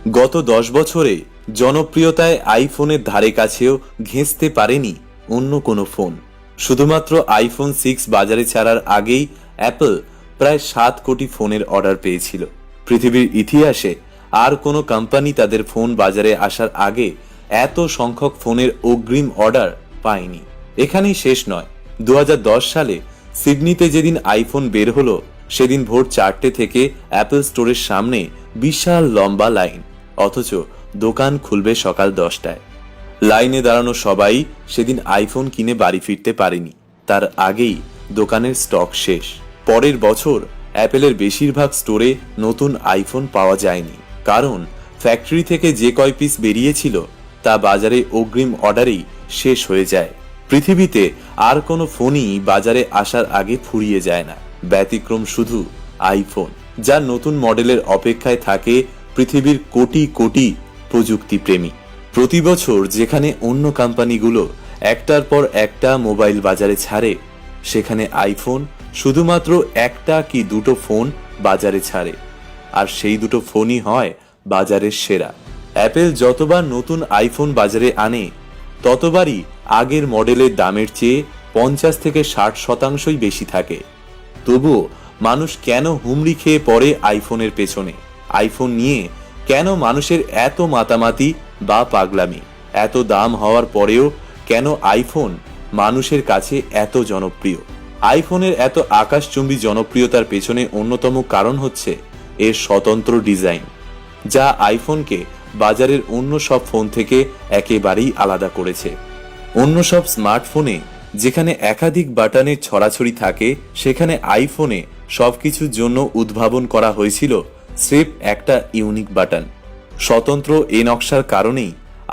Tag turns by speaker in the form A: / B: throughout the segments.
A: গত 10 বছরে জনপ্রিয়তায় আইফোনের ধারে কাছেও ঘেঁষতে পারেনি অন্য কোনো ফোন। শুধুমাত্র আইফোন 6 বাজারে ছাড়ার আগেই অ্যাপল প্রায় 7 কোটি ফোনের অর্ডার পেয়েছিল। পৃথিবীর ইতিহাসে আর কোনো কোম্পানি তাদের ফোন বাজারে আসার আগে এত সংখ্যক ফোনের অগ্রিম অর্ডার পায়নি। এখানেই শেষ নয়, 2010 সালে সিডনিতে যেদিন আইফোন বের হলো সেদিন ভোর 4টে থেকে অ্যাপল স্টোরের সামনে বিশাল লম্বা লাইন, অথচ দোকান খুলবে সকাল 10টায়। লাইনে দাঁড়ানো সবাই সেদিন আইফোন কিনে বাড়ি ফিরতে পারেনি, তার আগেই দোকানের স্টক শেষ। পরের বছর অ্যাপেলের বেশিরভাগ স্টোরে নতুন আইফোন পাওয়া যায়নি, কারণ ফ্যাক্টরি থেকে যে কয় পিস বেরিয়েছিল তা বাজারে অগ্রিম অর্ডারেই শেষ হয়ে যায়। পৃথিবীতে আর কোনো ফোনই বাজারে আসার আগে ফুরিয়ে যায় না, ব্যতিক্রম শুধু আইফোন, যার নতুন মডেলের অপেক্ষায় থাকে পৃথিবীর কোটি কোটি প্রযুক্তি প্রেমী। প্রতি বছর যেখানে অন্য কোম্পানিগুলো একটার পর একটা মোবাইল বাজারে ছাড়ে, সেখানে আইফোন শুধুমাত্র একটা কি দুটো ফোন বাজারে ছাড়ে, আর সেই দুটো ফোনই হয় বাজারের সেরা। অ্যাপেল যতবার নতুন আইফোন বাজারে আনে ততবারই আগের মডেলের দামের চেয়ে 50 থেকে 60% বেশি থাকে। তবুও মানুষ কেন হুমড়ি খেয়ে পড়ে আইফোনের পেছনে? আইফোন নিয়ে কেন মানুষের এত মাতামাতি বা পাগলামি? এত দাম হওয়ার পরেও কেন আইফোন মানুষের কাছে এত জনপ্রিয়? আইফোনের এত আকাশচুম্বী জনপ্রিয়তার পেছনে অন্যতম কারণ হচ্ছে এর স্বতন্ত্র ডিজাইন, যা আইফোনকে বাজারের অন্য সব ফোন থেকে একেবারেই আলাদা করেছে। অন্য সব স্মার্টফোনে যেখানে একাধিক বাটনের ছড়াছড়ি থাকে, সেখানে আইফোনে সবকিছুর জন্য উদ্ভাবন করা হয়েছিল স্রেফ একটা ইউনিক বাটন। স্বতন্ত্র এ নকশার কারণেই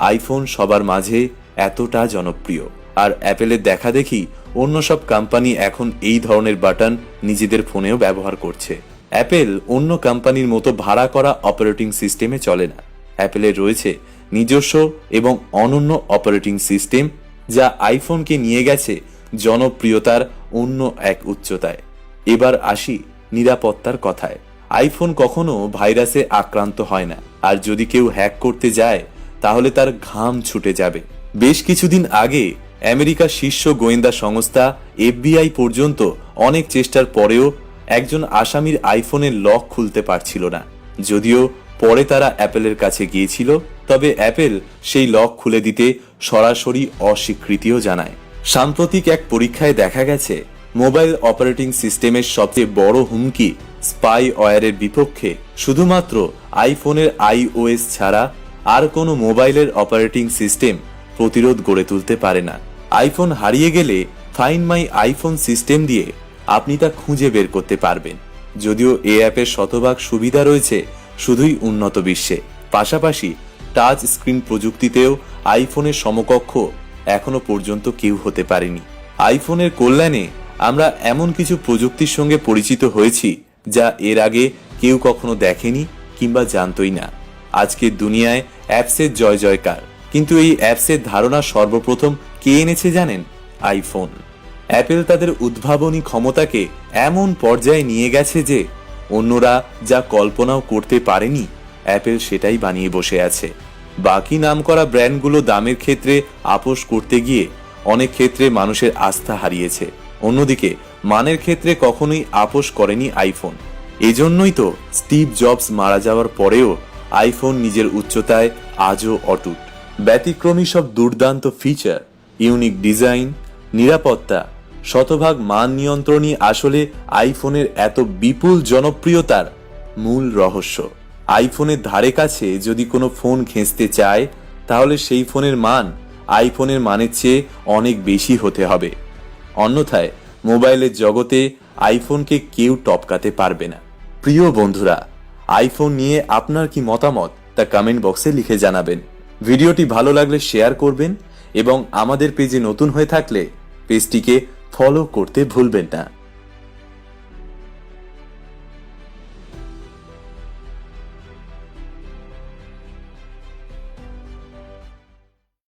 A: আইফোন সবার মাঝে এতটা জনপ্রিয়। আর অ্যাপেলের দেখা দেখি অন্য সব কোম্পানি এখন এই ধরনের বাটন নিজেদের ফোনেও ব্যবহার করছে। অ্যাপেল অন্য কোম্পানির মতো ভাড়া করা অপারেটিং সিস্টেমে চলে না। অ্যাপেলের রয়েছে নিজস্ব এবং অনন্য অপারেটিং সিস্টেম, যা আইফোনকে নিয়ে গেছে জনপ্রিয়তার অন্য এক উচ্চতায়। এবার আসি নিরাপত্তার কথায়। আইফোন কখনো ভাইরাসে আক্রান্ত হয় না, আর যদি কেউ হ্যাক করতে যায় তাহলে তার ঘাম ছুটে যাবে। বেশ কিছুদিন আগে আমেরিকার শীর্ষ গোয়েন্দা সংস্থা FBI পর্যন্ত অনেক চেষ্টার পরেও একজন আসামির আইফোনের লক খুলতে পারছিল না। যদিও পরে তারা অ্যাপেলের কাছে গিয়েছিল, তবে অ্যাপেল সেই লক খুলে দিতে সরাসরি অস্বীকৃতিও জানায়। সাম্প্রতিক এক পরীক্ষায় দেখা গেছে মোবাইল অপারেটিং সিস্টেমের সবচেয়ে বড় হুমকি স্পাইওয়্যারের বিপক্ষে শুধুমাত্র আইফোনের iOS ছাড়া আর কোনো মোবাইলের অপারেটিং সিস্টেম প্রতিরোধ গড়ে তুলতে পারে না। আইফোন হারিয়ে গেলে ফাইন্ড মাই আইফোন সিস্টেম দিয়ে আপনি তা খুঁজে বের করতে পারবেন। যদিও এই অ্যাপের শতভাগ সুবিধা রয়েছে শুধুই উন্নত বিশ্বে, পাশাপাশি টাচ স্ক্রিন প্রযুক্তিতেও আইফোনের সমকক্ষ এখনো পর্যন্ত কেউ হতে পারেনি। আইফোনের কল্যাণে আমরা এমন কিছু প্রযুক্তির সঙ্গে পরিচিত হয়েছি যা এর আগে কেউ কখনো দেখেনি কিংবা জানতই না। আজকের দুনিয়ায় অ্যাপসের জয় জয়কার, কিন্তু এই অ্যাপসের ধারণা সর্বপ্রথম কে এনেছে জানেন? আইফোন। অ্যাপেল তাদের উদ্ভাবনী ক্ষমতাকে এমন পর্যায়ে নিয়ে গেছে যে অন্যরা যা কল্পনাও করতে পারেনি, অ্যাপেল সেটাই বানিয়ে বসে আছে। বাকি নামকরা ব্র্যান্ডগুলো দামের ক্ষেত্রে আপোস করতে গিয়ে অনেক ক্ষেত্রে মানুষের আস্থা হারিয়েছে, অন্যদিকে মানের ক্ষেত্রে কখনোই আপোস করেনি আইফোন। এজন্যই তো স্টিভ জবস মারা যাওয়ার পরেও আইফোন নিজের উচ্চতায় আজও অটুট। ব্যতিক্রমী সব দুর্দান্ত ফিচার, ইউনিক ডিজাইন, নিরাপত্তা, শতভাগ মান নিয়ন্ত্রণই আসলে আইফোনের এত বিপুল জনপ্রিয়তার মূল রহস্য। আইফোনের ধারে কাছে যদি কোনো ফোন ঘেঁষতে চায়, তাহলে সেই ফোনের মান আইফোনের মানের চেয়ে অনেক বেশি হতে হবে। অন্যথায় মোবাইলের জগতে আইফোনকে কেউ টপকাতে পারবে না। প্রিয় বন্ধুরা, আইফোন নিয়ে আপনার কি মতামত তা কমেন্ট বক্সে লিখে জানাবেন। ভিডিওটি ভালো লাগলে শেয়ার করবেন এবং আমাদের পেজে নতুন হয়ে থাকলে পেজটিকে ফলো করতে ভুলবেন না।